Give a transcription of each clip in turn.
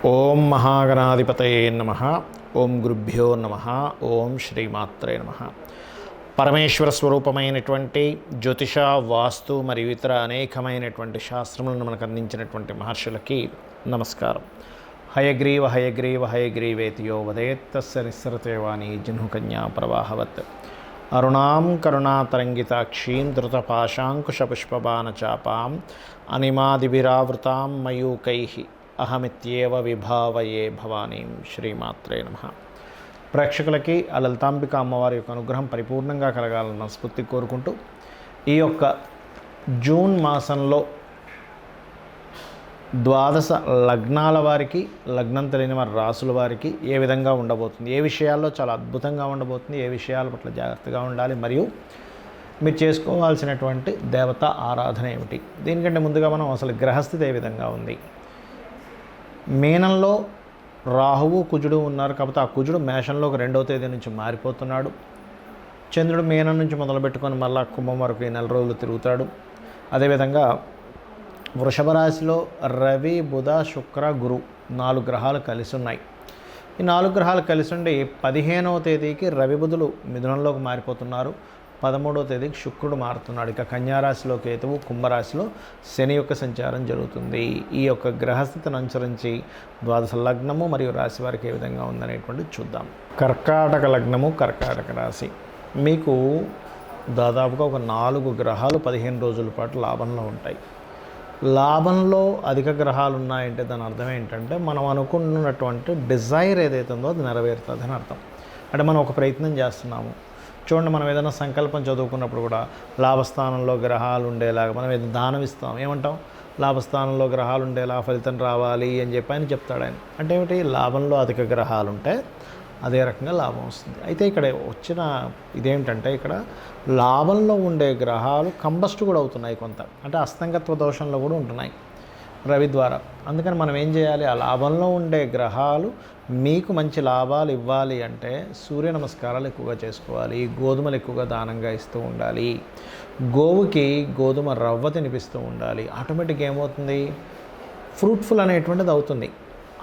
ఓం మహాగణాధిపతయే నమః. ఓం గురుభ్యో నమః. ఓం శ్రీమాత్రే నమః. పరమేశ్వర స్వరూపమైనటువంటి జ్యోతిష, వాస్తు మరియు ఇతర అనేకమైనటువంటి శాస్త్రములను మనకు అందించినటువంటి మహర్షులకి నమస్కారం. హయగ్రీవ హయగ్రీవ హయగ్రీవేతియో వదేత్తస్య నిస్సరతేవాణి జహ్నుకన్యా ప్రవాహవత్. అరుణాం కరుణాతరంగితాక్షీం ధృతపాశాంకుశపుష్పబాణచాపాం అనిమాదిభిరావృతాం మయూకైః అహమిత్యేవ విభావయే భవానీం. శ్రీమాత్రే నమః. ప్రేక్షకులకి ఆ లలితాంబిక అమ్మవారి యొక్క అనుగ్రహం పరిపూర్ణంగా కలగాలన్న స్ఫూర్తి కోరుకుంటూ, ఈ యొక్క జూన్ మాసంలో ద్వాదశ లగ్నాల వారికి, లగ్నం తెలియని వారి రాసుల వారికి ఏ విధంగా ఉండబోతుంది, ఏ విషయాల్లో చాలా అద్భుతంగా ఉండబోతుంది, ఏ విషయాల పట్ల జాగ్రత్తగా ఉండాలి, మరియు మీరు చేసుకోవాల్సినటువంటి దేవత ఆరాధన ఏమిటి, దీనికంటే ముందుగా మనం అసలు గ్రహస్థితి ఏ విధంగా ఉంది. మీనంలో రాహువు కుజుడు ఉన్నారు, కాకపోతే ఆ కుజుడు మేషంలోకి 2వ తేదీ నుంచి మారిపోతున్నాడు. చంద్రుడు మీనం నుంచి మొదలుపెట్టుకొని మళ్ళా కుంభం వరకు ఈ 4 రోజులు తిరుగుతాడు. అదేవిధంగా వృషభ రాశిలో రవి, బుధ, శుక్ర, గురు 4 గ్రహాలు కలిసి ఉన్నాయి. ఈ 4 గ్రహాలు కలిసి ఉండి 15వ తేదీకి రవి, బుధులు మిథునంలోకి మారిపోతున్నారు. 13వ తేదీకి శుక్రుడు మారుతున్నాడు. ఇక కన్యారాశిలో కేతువు, కుంభరాశిలో శని యొక్క సంచారం జరుగుతుంది. ఈ యొక్క గ్రహస్థితిని అనుసరించి ద్వాదశ లగ్నము మరియు రాశి వారికి ఏ విధంగా ఉందనేటువంటి చూద్దాం. కర్కాటక లగ్నము, కర్కాటక రాశి. మీకు దాదాపుగా ఒక 4 గ్రహాలు 15 రోజుల పాటు లాభంలో ఉంటాయి. లాభంలో అధిక గ్రహాలు ఉన్నాయంటే దాని అర్థం ఏంటంటే, మనం అనుకున్నటువంటి డిజైర్ ఏదైతే ఉందో అది నెరవేరుతుంది అని అర్థం. అంటే మనం ఒక ప్రయత్నం చేస్తున్నాము. చూడండి, మనం ఏదైనా సంకల్పం చదువుకున్నప్పుడు కూడా లాభస్థానంలో గ్రహాలు ఉండేలాగా మనం ఏదైనా దానం ఇస్తాం, ఏమంటాం, లాభస్థానంలో గ్రహాలు ఉండేలా ఫలితం రావాలి అని చెప్పి ఆయన చెప్తాడు. ఆయన అంటే ఏమిటి, లాభంలో అధిక గ్రహాలు ఉంటే అదే రకంగా లాభం వస్తుంది. అయితే ఇక్కడ వచ్చిన ఇదేమిటంటే, ఇక్కడ లాభంలో ఉండే గ్రహాలు కంబస్ట్ కూడా అవుతున్నాయి కొంత, అంటే అస్తంగత్వ దోషంలో కూడా ఉంటున్నాయి రవి ద్వారా. అందుకని మనం ఏం చేయాలి, ఆ లాభంలో ఉండే గ్రహాలు మీకు మంచి లాభాలు ఇవ్వాలి అంటే సూర్య నమస్కారాలు ఎక్కువగా చేసుకోవాలి, గోధుమలు ఎక్కువగా దానంగా ఇస్తూ ఉండాలి, గోవుకి గోధుమ రవ్వ తినిపిస్తూ ఉండాలి. ఆటోమేటిక్గా ఏమవుతుంది, ఫ్రూట్ఫుల్ అనేటువంటిది అవుతుంది.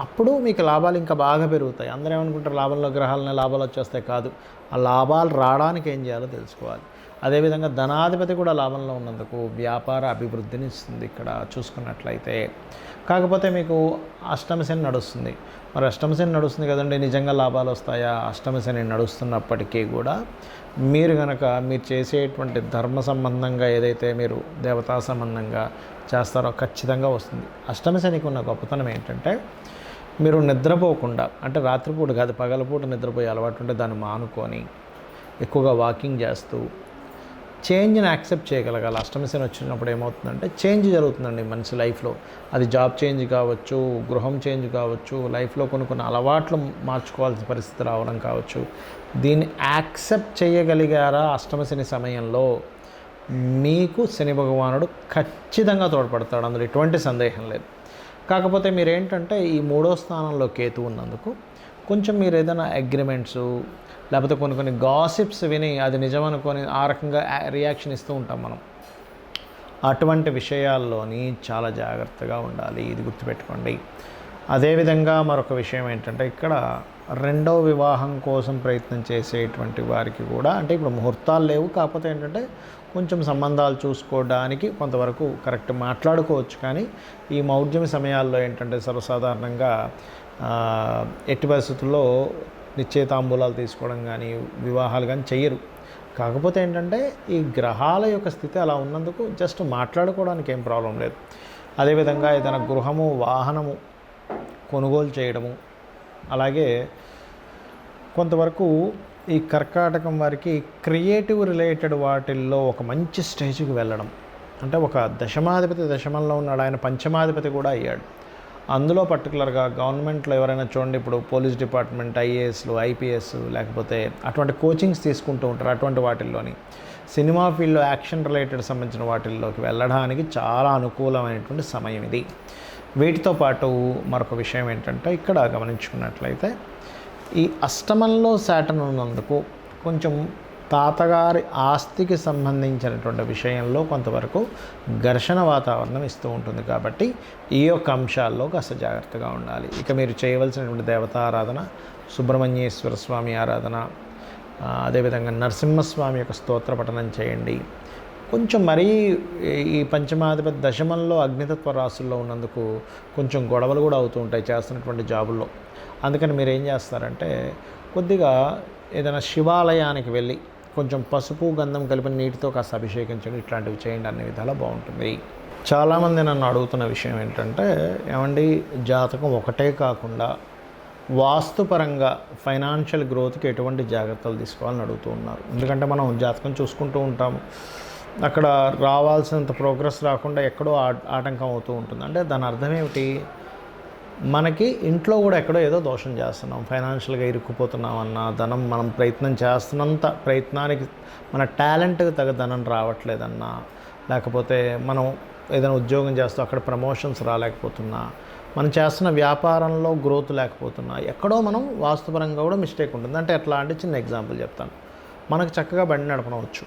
అప్పుడు మీకు లాభాలు ఇంకా బాగా పెరుగుతాయి. అందరూ ఏమనుకుంటారు, లాభంలో గ్రహాలనే లాభాలు వచ్చేస్తాయి. కాదు, ఆ లాభాలు రావడానికి ఏం చేయాలో తెలుసుకోవాలి. అదేవిధంగా ధనాధిపతి కూడా లాభంలో ఉన్నందుకు వ్యాపార అభివృద్ధిని ఇస్తుంది ఇక్కడ చూసుకున్నట్లయితే. కాకపోతే మీకు అష్టమశని నడుస్తుంది. మరి అష్టమశని నడుస్తుంది కదండి, నిజంగా లాభాలు వస్తాయా? అష్టమశని నడుస్తున్నప్పటికీ కూడా మీరు కనుక మీరు చేసేటువంటి ధర్మ సంబంధంగా ఏదైతే మీరు దేవతా సంబంధంగా చేస్తారో ఖచ్చితంగా వస్తుంది. అష్టమశనికి ఉన్న గొప్పతనం ఏంటంటే, మీరు నిద్రపోకుండా, అంటే రాత్రిపూట కాదు పగలపూట నిద్రపోయే అలవాటు ఉంటే దాన్ని మానుకొని ఎక్కువగా వాకింగ్ చేస్తూ చేంజ్ని యాక్సెప్ట్ చేయగలగాలి. అష్టమశని వచ్చినప్పుడు ఏమవుతుందంటే చేంజ్ జరుగుతుందండి మనిషి లైఫ్లో. అది జాబ్ చేంజ్ కావచ్చు, గృహం చేంజ్ కావచ్చు, లైఫ్లో కొన్ని అలవాట్లు మార్చుకోవాల్సిన పరిస్థితి రావడం కావచ్చు. దీన్ని యాక్సెప్ట్ చేయగలిగారా అష్టమశని సమయంలో, మీకు శని భగవానుడు ఖచ్చితంగా తోడ్పడతాడు, అందులో ఎటువంటి సందేహం లేదు. కాకపోతే మీరేంటంటే ఈ 3వ స్థానంలో కేతు ఉన్నందుకు కొంచెం మీరు ఏదైనా అగ్రిమెంట్స్ లేకపోతే కొన్ని గాసిప్స్ విని అది నిజమనుకొని ఆ రకంగా రియాక్షన్ ఇస్తూ ఉంటాం మనం. అటువంటి విషయాల్లోని చాలా జాగ్రత్తగా ఉండాలి, ఇది గుర్తుపెట్టుకోండి. అదేవిధంగా మరొక విషయం ఏంటంటే, ఇక్కడ 2వ వివాహం కోసం ప్రయత్నం చేసేటువంటి వారికి కూడా, అంటే ఇప్పుడు ముహూర్తాలు లేవు, కాకపోతే ఏంటంటే కొంచెం సంబంధాలు చూసుకోవడానికి కొంతవరకు కరెక్ట్ మాట్లాడుకోవచ్చు. కానీ ఈ మౌఢ్యమి సమయాల్లో ఏంటంటే సర్వసాధారణంగా ఎట్టి పరిస్థితుల్లో నిశ్చయితాంబూలాలు తీసుకోవడం కానీ వివాహాలు కానీ చెయ్యరు. కాకపోతే ఏంటంటే ఈ గ్రహాల యొక్క స్థితి అలా ఉన్నందుకు జస్ట్ మాట్లాడుకోవడానికి ఏం ప్రాబ్లం లేదు. అదేవిధంగా ఏదైనా గృహము, వాహనము కొనుగోలు చేయడము, అలాగే కొంతవరకు ఈ కర్కాటకం వారికి క్రియేటివ్ రిలేటెడ్ వాటిల్లో ఒక మంచి స్టేజ్కి వెళ్ళడం. అంటే ఒక దశమాధిపతి దశమంలో ఉన్నాడు, ఆయన పంచమాధిపతి కూడా అయ్యాడు. అందులో పర్టికులర్గా గవర్నమెంట్లో ఎవరైనా చూడండి, ఇప్పుడు పోలీస్ డిపార్ట్మెంట్, ఐఏఎస్లు, ఐపీఎస్, లేకపోతే అటువంటి కోచింగ్స్ తీసుకుంటూ ఉంటారు. అటువంటి వాటిల్లోని సినిమా ఫీల్డ్లో యాక్షన్ రిలేటెడ్ సంబంధించిన వాటిల్లోకి వెళ్ళడానికి చాలా అనుకూలమైనటువంటి సమయం ఇది. వీటితో పాటు మరొక విషయం ఏంటంటే, ఇక్కడ గమనించుకున్నట్లయితే ఈ అష్టమంలో శాటర్న్ ఉన్నందుకు కొంచెం తాతగారి ఆస్తికి సంబంధించినటువంటి విషయంలో కొంతవరకు ఘర్షణ వాతావరణం ఇస్తూ ఉంటుంది. కాబట్టి ఈ యొక్క అంశాల్లో కాస్త జాగ్రత్తగా ఉండాలి. ఇక మీరు చేయవలసినటువంటి దేవతారాధన సుబ్రహ్మణ్యేశ్వర స్వామి ఆరాధన, అదేవిధంగా నరసింహస్వామి యొక్క స్తోత్ర పఠనం చేయండి. కొంచెం మరీ ఈ పంచమాధిపతి దశమంలో అగ్నితత్వ రాశుల్లో ఉన్నందుకు కొంచెం గొడవలు కూడా అవుతూ ఉంటాయి చేస్తున్నటువంటి జాబుల్లో. అందుకని మీరు ఏం చేస్తారంటే కొద్దిగా ఏదైనా శివాలయానికి వెళ్ళి కొంచెం పసుపు గంధం కలిపిన నీటితో కాస్త అభిషేకించండి, ఇట్లాంటివి చేయండి, అన్ని విధాలా బాగుంటుంది. చాలామంది నన్ను అడుగుతున్న విషయం ఏంటంటే, ఏమండి జాతకం ఒకటే కాకుండా వాస్తుపరంగా ఫైనాన్షియల్ గ్రోత్కి ఎటువంటి జాగ్రత్తలు తీసుకోవాలని అడుగుతూ ఉన్నారు. ఎందుకంటే మనం జాతకం చూసుకుంటూ ఉంటాము, అక్కడ రావాల్సినంత ప్రోగ్రెస్ రాకుండా ఎక్కడో ఆటంకం అవుతూ ఉంటుంది. అంటే దాని అర్థం ఏమిటి, మనకి ఇంట్లో కూడా ఎక్కడో ఏదో దోషం చేస్తున్నాం, ఫైనాన్షియల్గా ఇరుక్కుపోతున్నామన్నా, ధనం మనం ప్రయత్నం చేస్తున్నంత ప్రయత్నానికి మన టాలెంట్కి తగ్గ ధనం రావట్లేదన్నా, లేకపోతే మనం ఏదైనా ఉద్యోగం చేస్తూ అక్కడ ప్రమోషన్స్ రాలేకపోతున్నా, మనం చేస్తున్న వ్యాపారంలో గ్రోత్ లేకపోతున్నా, ఎక్కడో మనం వాస్తుపరంగా కూడా మిస్టేక్ ఉంటుంది. అంటే ఎట్లా అంటే చిన్న ఎగ్జాంపుల్ చెప్తాను. మనకు చక్కగా బండి నడపనవచ్చు,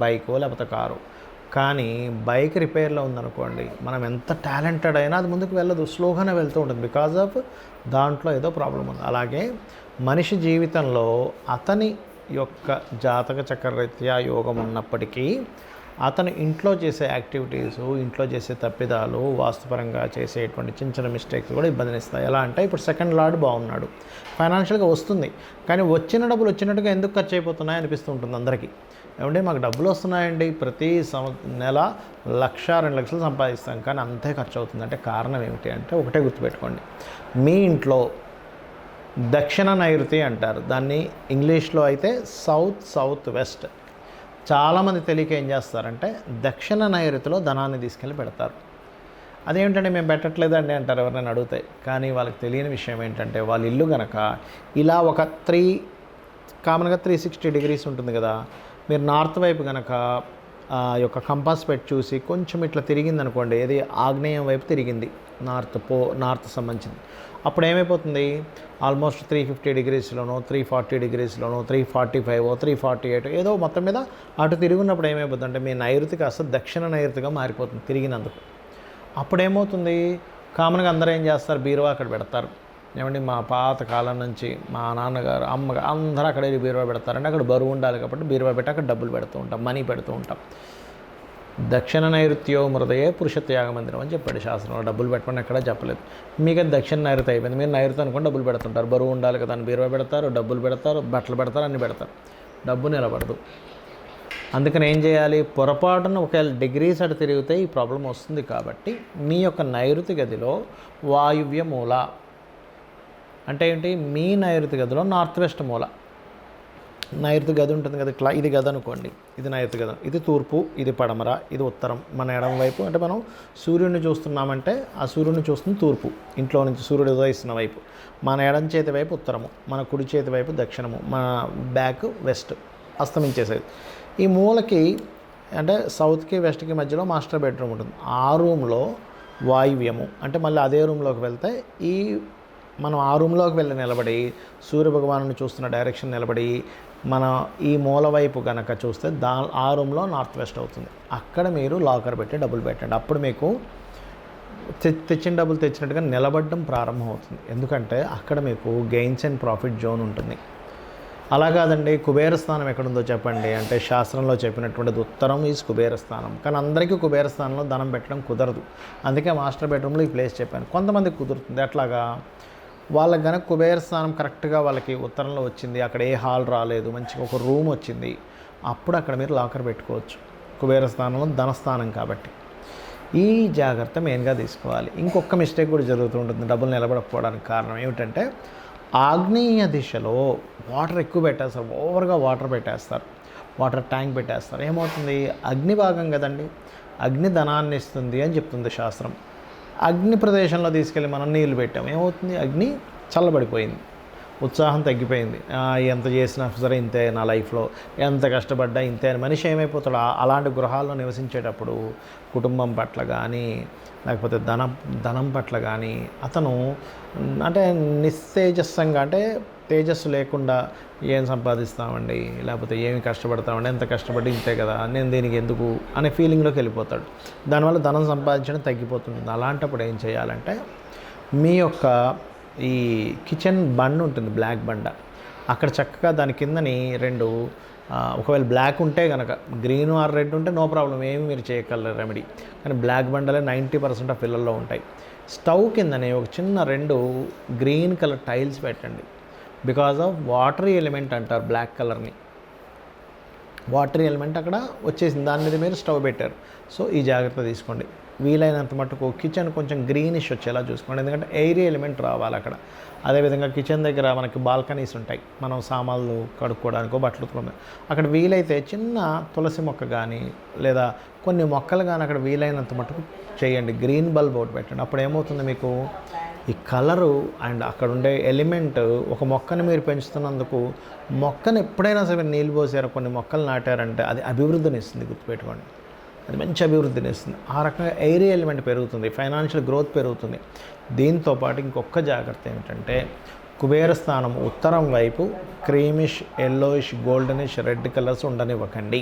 బైకో లేకపోతే కారు, కానీ బైక్ రిపేర్లో ఉందనుకోండి, మనం ఎంత టాలెంటెడ్ అయినా అది ముందుకు వెళ్ళదు, స్లోగానే వెళ్తూ ఉంటుంది. బికాజ్ ఆఫ్ దాంట్లో ఏదో ప్రాబ్లం ఉంది. అలాగే మనిషి జీవితంలో అతని యొక్క జాతక చక్రరీత్యా యోగం ఉన్నప్పటికీ అతను ఇంట్లో చేసే యాక్టివిటీసు, ఇంట్లో చేసే తప్పిదాలు, వాస్తుపరంగా చేసేటువంటి చిన్న చిన్న మిస్టేక్స్ కూడా ఇబ్బందినిస్తాయి. ఎలా అంటే ఇప్పుడు సెకండ్ లార్డ్ బాగున్నాడు, ఫైనాన్షియల్గా వస్తుంది, కానీ వచ్చిన డబ్బులు వచ్చినట్టుగా ఎందుకు ఖర్చు అయిపోతున్నాయి అనిపిస్తూ ఉంటుంది అందరికీ. ఏమంటే మాకు డబ్బులు వస్తున్నాయండి, ప్రతి నెల 1,00,000 2 లక్షలు సంపాదిస్తాం, కానీ అంతే ఖర్చు అవుతుంది. అంటే కారణం ఏమిటి అంటే ఒకటే గుర్తుపెట్టుకోండి, మీ ఇంట్లో దక్షిణ నైరుతి అంటారు దాన్ని, ఇంగ్లీష్లో అయితే సౌత్ వెస్ట్. చాలామంది తెలియక ఏం చేస్తారంటే దక్షిణ నైరుతిలో ధనాన్ని తీసుకెళ్ళి పెడతారు. అదేమిటంటే మేము పెట్టట్లేదండి అంటారు ఎవరైనా అడిగితే. కానీ వాళ్ళకి తెలియని విషయం ఏంటంటే వాళ్ళ ఇల్లు కనుక ఇలా ఒక కామన్గా 360 డిగ్రీస్ ఉంటుంది కదా, మీరు నార్త్ వైపు కనుక యొక్క కంపాస్ పెట్టి చూసి కొంచెం ఇట్లా తిరిగింది అనుకోండి, ఏది ఆగ్నేయం వైపు తిరిగింది, నార్త్ సంబంధించింది, అప్పుడు ఏమైపోతుంది, ఆల్మోస్ట్ 350 డిగ్రీస్లోనో 340 డిగ్రీస్లోనో 345 348 ఏదో మొత్తం మీద అటు తిరుగున్నప్పుడు ఏమైపోతుంది అంటే మీ నైరుతి కాస్త దక్షిణ నైరుతిగా మారిపోతుంది తిరిగినందుకు. అప్పుడు ఏమవుతుంది, కామన్గా అందరూ ఏం చేస్తారు, బీరువా అక్కడ పెడతారు. ఏమండి మా పాత కాలం నుంచి మా నాన్నగారు అమ్మగారు అందరూ అక్కడ బీరువా పెడతారంటే అక్కడ బరువు ఉండాలి కాబట్టి బీరువా పెట్టి అక్కడ డబ్బులు పెడుతూ ఉంటాం, మనీ పెడుతూ ఉంటాం. దక్షిణ నైరుత్యో మృదయే పురుషత్యాగ మందిరం అని చెప్పాడు శాస్త్రంలో. డబ్బులు పెట్టమని ఎక్కడా చెప్పలేదు. మీకు అది దక్షిణ నైరుతి అయిపోయింది, మీరు నైరుతి అనుకుని డబ్బులు పెడుతుంటారు, బరువు ఉండాలి కదా అని బీరువా పెడతారు, డబ్బులు పెడతారు, బట్టలు పెడతారు, అన్నీ పెడతారు, డబ్బు నిలబడదు. అందుకని ఏం చేయాలి, పొరపాటున ఒకవేళ డిగ్రీస్ అటు తిరిగితే ఈ ప్రాబ్లం వస్తుంది. కాబట్టి మీ యొక్క నైరుతి గదిలో వాయువ్య మూల అంటే ఏంటి, మీ నైరుతి గదిలో నార్త్ వెస్ట్ మూల, నైరుతి గది ఉంటుంది కదా ఇట్లా, ఇది గది అనుకోండి, ఇది నైరుతి గది, ఇది తూర్పు, ఇది పడమర, ఇది ఉత్తరం. మన ఎడమ వైపు అంటే మనం సూర్యుడిని చూస్తున్నామంటే ఆ సూర్యుడిని చూస్తుంది తూర్పు, ఇంట్లో నుంచి సూర్యుడు ఉదయిస్తున్న వైపు. మన ఎడం చేతి వైపు ఉత్తరము, మన కుడి చేతి వైపు దక్షిణము, మన బ్యాక్ వెస్ట్ అస్తమించేసేది. ఈ మూలకి అంటే సౌత్కి వెస్ట్కి మధ్యలో మాస్టర్ బెడ్రూమ్ ఉంటుంది. ఆ రూమ్లో వాయువ్యము అంటే మళ్ళీ అదే రూమ్లోకి వెళ్తే మనం ఆ రూమ్లోకి వెళ్ళి నిలబడి సూర్యభగవాను చూస్తున్న డైరెక్షన్ నిలబడి మన ఈ మూల వైపు కనుక చూస్తే ఆ రూమ్లో నార్త్ వెస్ట్ అవుతుంది. అక్కడ మీరు లాకర్ పెట్టి డబ్బులు పెట్టండి. అప్పుడు మీకు తెచ్చిన డబ్బులు తెచ్చినట్టుగా నిలబడడం ప్రారంభం అవుతుంది. ఎందుకంటే అక్కడ మీకు గెయిన్స్ అండ్ ప్రాఫిట్ జోన్ ఉంటుంది. అలా కాదండి, కుబేర స్థానం ఎక్కడుందో చెప్పండి అంటే శాస్త్రంలో చెప్పినటువంటిది ఉత్తరం ఈజ్ కుబేర స్థానం. కానీ అందరికీ కుబేర స్థానంలో ధనం పెట్టడం కుదరదు. అందుకే మాస్టర్ బెడ్రూమ్లో ఈ ప్లేస్ చెప్పాను. కొంతమందికి కుదురుతుంది. ఎట్లాగా, వాళ్ళకి కనుక కుబేర స్థానం కరెక్ట్గా వాళ్ళకి ఉత్తరంలో వచ్చింది, అక్కడ ఏ హాల్ రాలేదు, మంచిగా ఒక రూమ్ వచ్చింది, అప్పుడు అక్కడ మీరు లాకర్ పెట్టుకోవచ్చు. కుబేర స్థానంలో ధనస్థానం కాబట్టి ఈ జాగ్రత్త మెయిన్గా తీసుకోవాలి. ఇంకొక మిస్టేక్ కూడా జరుగుతూ ఉంటుంది డబ్బులు నిలబడకపోవడానికి కారణం ఏమిటంటే ఆగ్నేయ దిశలో వాటర్ ఎక్కువ పెట్టేస్తారు, ఓవర్గా వాటర్ పెట్టేస్తారు, వాటర్ ట్యాంక్ పెట్టేస్తారు. ఏమవుతుంది, అగ్ని భాగం కదండి, అగ్ని ధనాన్ని ఇస్తుంది అని చెప్తుంది శాస్త్రం. అగ్ని ప్రదేశంలో తీసుకెళ్ళి మనం నీళ్ళు పెట్టాం, ఏమవుతుంది, అగ్ని చల్లబడిపోయింది, ఉత్సాహం తగ్గిపోయింది. ఎంత చేసినా సరే ఇంతే, నా లైఫ్లో ఎంత కష్టపడ్డా ఇంతే అని మనిషి ఏమైపోతాడు. అలాంటి గృహాల్లో నివసించేటప్పుడు కుటుంబం పట్ల కానీ లేకపోతే ధనం పట్ల కానీ అతను అంటే నిస్తేజస్సంగా అంటే తేజస్సు లేకుండా ఏం సంపాదిస్తామండి, లేకపోతే ఏమి కష్టపడతామండి, ఎంత కష్టపడి ఇంతే కదా, నేను దీనికి ఎందుకు అనే ఫీలింగ్లోకి వెళ్ళిపోతాడు. దానివల్ల ధనం సంపాదించడం తగ్గిపోతుంది. అలాంటప్పుడు ఏం చేయాలంటే మీ యొక్క ఈ కిచెన్ బండ్ ఉంటుంది, బ్లాక్ బండ, అక్కడ చక్కగా దాని కిందని రెండు ఒకవేళ బ్లాక్ ఉంటే కనుక, గ్రీన్ ఆర్ రెడ్ ఉంటే నో ప్రాబ్లం, ఏమి మీరు చేయగలరు రెమెడీ. కానీ బ్లాక్ బండలే 90% ఆఫ్ పిల్లల్లో ఉంటాయి. స్టవ్ కిందనే ఒక చిన్న 2 గ్రీన్ కలర్ టైల్స్ పెట్టండి. బికాజ్ ఆఫ్ వాటరీ ఎలిమెంట్ అంటారు బ్లాక్ కలర్ని. వాటరీ ఎలిమెంట్ అక్కడ వచ్చేసింది, దాని మీద మీరు స్టవ్ పెట్టారు. సో ఈ జాగ్రత్త తీసుకోండి. వీలైనంత మటుకు కిచెన్ కొంచెం గ్రీనిష్ వచ్చేలా చూసుకోండి, ఎందుకంటే ఎయిరీ ఎలిమెంట్ రావాలి అక్కడ. అదేవిధంగా కిచెన్ దగ్గర మనకి బాల్కనీస్ ఉంటాయి, మనం సామాన్లు కడుక్కోవడానికో బట్టలు ఉతుకోవడానికి. అక్కడ వీలైతే చిన్న తులసి మొక్క కానీ లేదా కొన్ని మొక్కలు కానీ అక్కడ వీలైనంత మటుకు చేయండి. గ్రీన్ బల్బ్ ఒకటి పెట్టండి. అప్పుడు ఏమవుతుంది, మీకు ఈ కలరు అండ్ అక్కడ ఉండే ఎలిమెంట్, ఒక మొక్కని మీరు పెంచుతున్నందుకు, మొక్కను ఎప్పుడైనా సరే నీళ్ళు పోసారు, కొన్ని మొక్కలు నాటారంటే అది అభివృద్ధిని ఇస్తుంది, గుర్తుపెట్టుకోండి. అది మంచి అభివృద్ధిని ఇస్తుంది. ఆ రకంగా ఎయిరీ ఎలిమెంట్ పెరుగుతుంది, ఫైనాన్షియల్ గ్రోత్ పెరుగుతుంది. దీంతోపాటు ఇంకొక జాగ్రత్త ఏమిటంటే, కుబేర స్థానం ఉత్తరం వైపు creamish, yellowish, goldenish, red colours ఉండనివ్వకండి.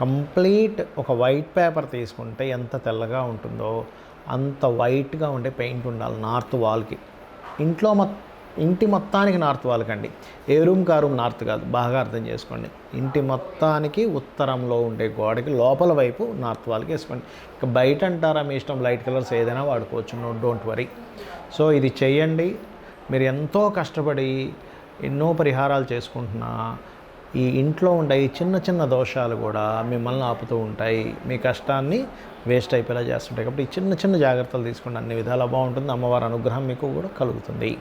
కంప్లీట్ ఒక వైట్ పేపర్ తీసుకుంటే ఎంత తెల్లగా ఉంటుందో అంత వైట్గా ఉండే పెయింట్ ఉండాలి నార్త్ వాల్కి. ఇంటి మొత్తానికి నార్త్ వాల్కి అండి, ఏ రూమ్ కా రూమ్ నార్త్ కాదు, బాగా అర్థం చేసుకోండి. ఇంటి మొత్తానికి ఉత్తరంలో ఉండే గోడకి లోపల వైపు నార్త్ వాల్కి వేసుకోండి. ఇక బయట అంటారా మీ ఇష్టం, లైట్ కలర్స్ ఏదైనా వాడుకోవచ్చు, నో డోంట్ వరీ. సో ఇది చెయ్యండి. మీరు ఎంతో కష్టపడి ఎన్నో పరిహారాలు చేసుకుంటున్నా ఈ ఇంట్లో ఉండే ఈ చిన్న చిన్న దోషాలు కూడా మిమ్మల్ని ఆపుతూ ఉంటాయి, మీ కష్టాన్ని వేస్ట్ అయిపోయేలా చేస్తుంటాయి. కాబట్టి ఈ చిన్న చిన్న జాగ్రత్తలు తీసుకోండి, అన్ని విధాలా బాగుంటుంది. అమ్మవారి అనుగ్రహం మీకు కూడా కలుగుతుంది.